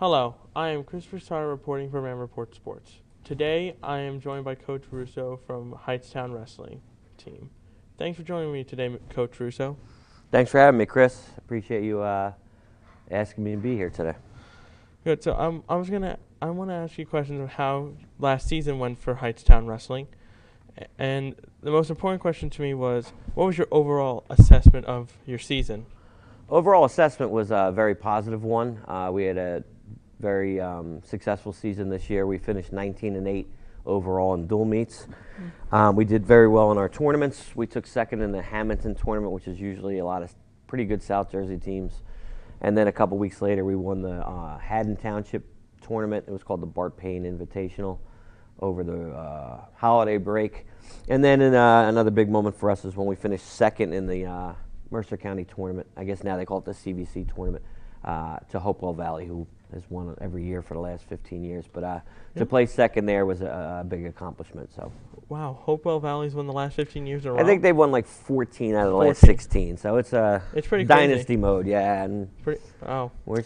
Hello, I am Christopher Sarter reporting for Man Report Sports. Today, I am joined by Coach Russo from Hightstown Wrestling Team. Thanks for joining me today, Coach Russo. Thanks for having me, Chris. Appreciate you asking me to be here today. Good. So I want to ask you questions of how last season went for Hightstown Wrestling, and the most important question to me was, what was your overall assessment of your season? Overall assessment was a very positive one. We had a very successful season this year. We finished 19-8 overall in dual meets. We did very well in our tournaments. We took second in the Hamilton tournament, which is usually a lot of pretty good South Jersey teams. And then a couple weeks later, we won the Haddon Township tournament. It was called the Bart Payne Invitational over the holiday break. And then another big moment for us is when we finished second in the Mercer County tournament. I guess now they call it the CVC tournament, to Hopewell Valley, who has won every year for the last 15 years. But to place second there was a big accomplishment. So. Wow, Hopewell Valley's won the last 15 years in a row? I think they've won like 14 out of the last 16. So it's pretty dynasty crazy. Mode, yeah. And we're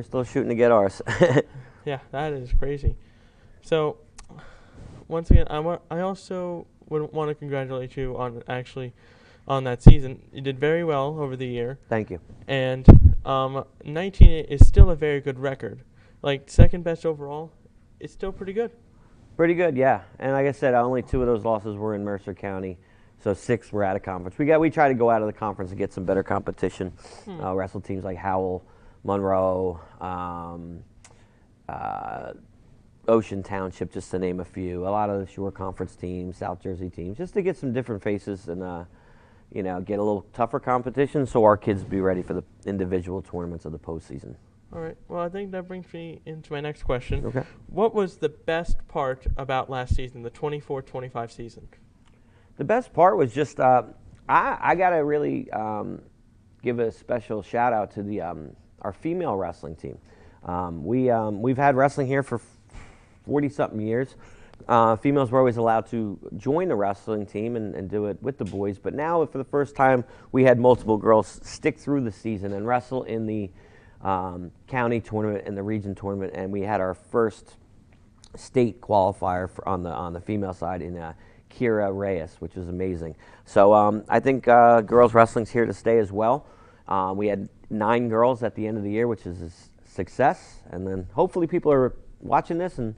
still shooting to get ours. Yeah, that is crazy. So, once again, I also would want to congratulate you on that season. You did very well over the year. Thank you. And 19 is still a very good record. Like, second best overall, it's still pretty good. Pretty good, yeah. And like I said, only 2 of those losses were in Mercer County, so 6 were out of conference. We try to go out of the conference and get some better competition. Wrestle teams like Howell, Monroe, Ocean Township, just to name a few. A lot of the Shore Conference teams, South Jersey teams, just to get some different faces and get a little tougher competition, so our kids be ready for the individual tournaments of the postseason. All right. Well, I think that brings me into my next question. Okay. What was the best part about last season, the 24-25 season? The best part was just I got to really give a special shout out to our female wrestling team. We've had wrestling here for 40-something years. Females were always allowed to join the wrestling team and do it with the boys, but now for the first time we had multiple girls stick through the season and wrestle in the county tournament and the region tournament, and we had our first state qualifier on the female side in Kira Reyes, which was amazing. So I think girls wrestling's here to stay as well. We had 9 girls at the end of the year, which is a success, and then hopefully people are watching this and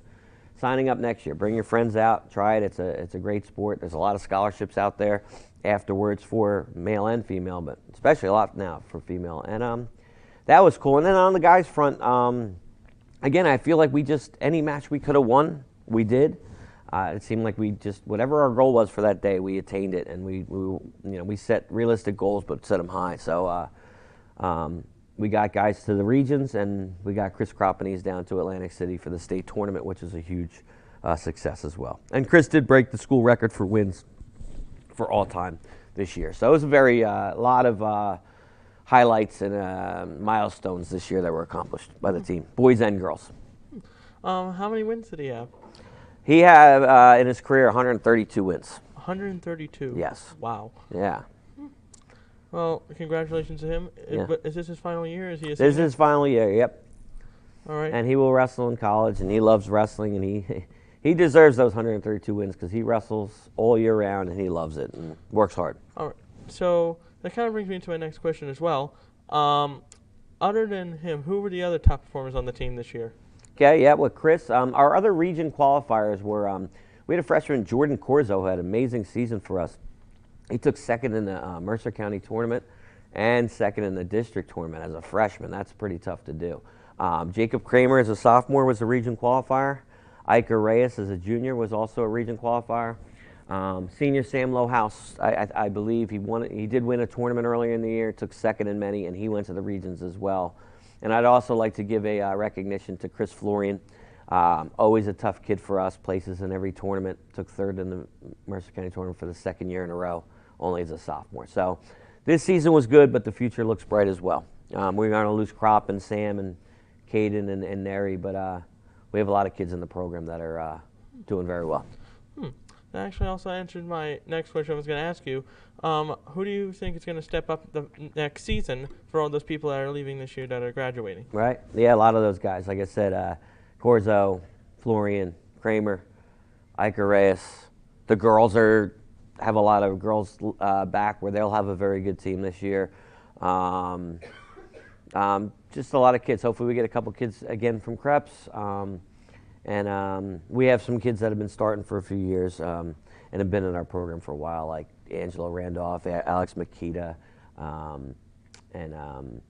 signing up next year. Bring your friends out, try it. It's a great sport. There's a lot of scholarships out there afterwards for male and female, but especially a lot now for female. And that was cool. And then on the guys' front, again, I feel like any match we could have won, we did. It seemed like whatever our goal was for that day, we attained it, and we set realistic goals, but set them high. So we got guys to the regions, and we got Chris Croppenese down to Atlantic City for the state tournament, which is a huge success as well. And Chris did break the school record for wins for all time this year. So it was a lot of highlights and milestones this year that were accomplished by the team, boys and girls. How many wins did he have? He had, in his career, 132 wins. 132? Yes. Wow. Yeah. Well, congratulations to him. Yeah. But is this his final year? Is he a This is senior? his final year, yep. All right. And he will wrestle in college, and he loves wrestling, and he deserves those 132 wins because he wrestles all year round, and he loves it and works hard. All right. So that kind of brings me into my next question as well. Other than him, who were the other top performers on the team this year? Okay, yeah, with Chris. Our other region qualifiers were, we had a freshman, Jordan Corzo, who had an amazing season for us. He took second in the Mercer County tournament and second in the district tournament as a freshman. That's pretty tough to do. Jacob Kramer, as a sophomore, was a region qualifier. Iker Reyes, as a junior, was also a region qualifier. Senior Sam Lohaus, I believe he did win a tournament earlier in the year, took second in many, and he went to the regions as well. And I'd also like to give a recognition to Chris Florian. Always a tough kid for us, places in every tournament, took third in the Mercer County tournament for the second year in a row, only as a sophomore. So this season was good, but the future looks bright as well. We're going to lose Crop and Sam and Caden and Neri, but we have a lot of kids in the program that are doing very well. That actually also answered my next question I was going to ask you. Who do you think is going to step up the next season for all those people that are leaving this year that are graduating? Right? Yeah, a lot of those guys. Like I said, Corzo, Florian, Kramer, Iker Reyes. The girls have a lot of girls back where they'll have a very good team this year. Just a lot of kids. Hopefully we get a couple kids again from Krebs. And we have some kids that have been starting for a few years and have been in our program for a while, like Angelo Randolph, Alex Makita, and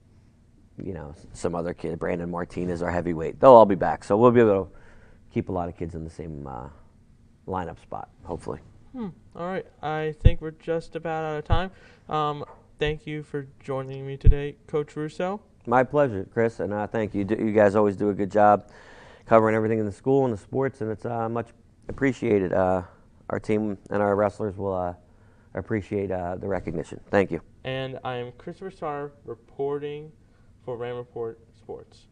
some other kid, Brandon Martinez, our heavyweight. They'll all be back, so we'll be able to keep a lot of kids in the same lineup spot, hopefully. All right. I think we're just about out of time. Thank you for joining me today, Coach Russo. My pleasure, Chris, and thank you. You guys always do a good job covering everything in the school and the sports, and it's much appreciated. Our team and our wrestlers will appreciate the recognition. Thank you. And I am Christopher Sarter reporting for Ram Report Sports.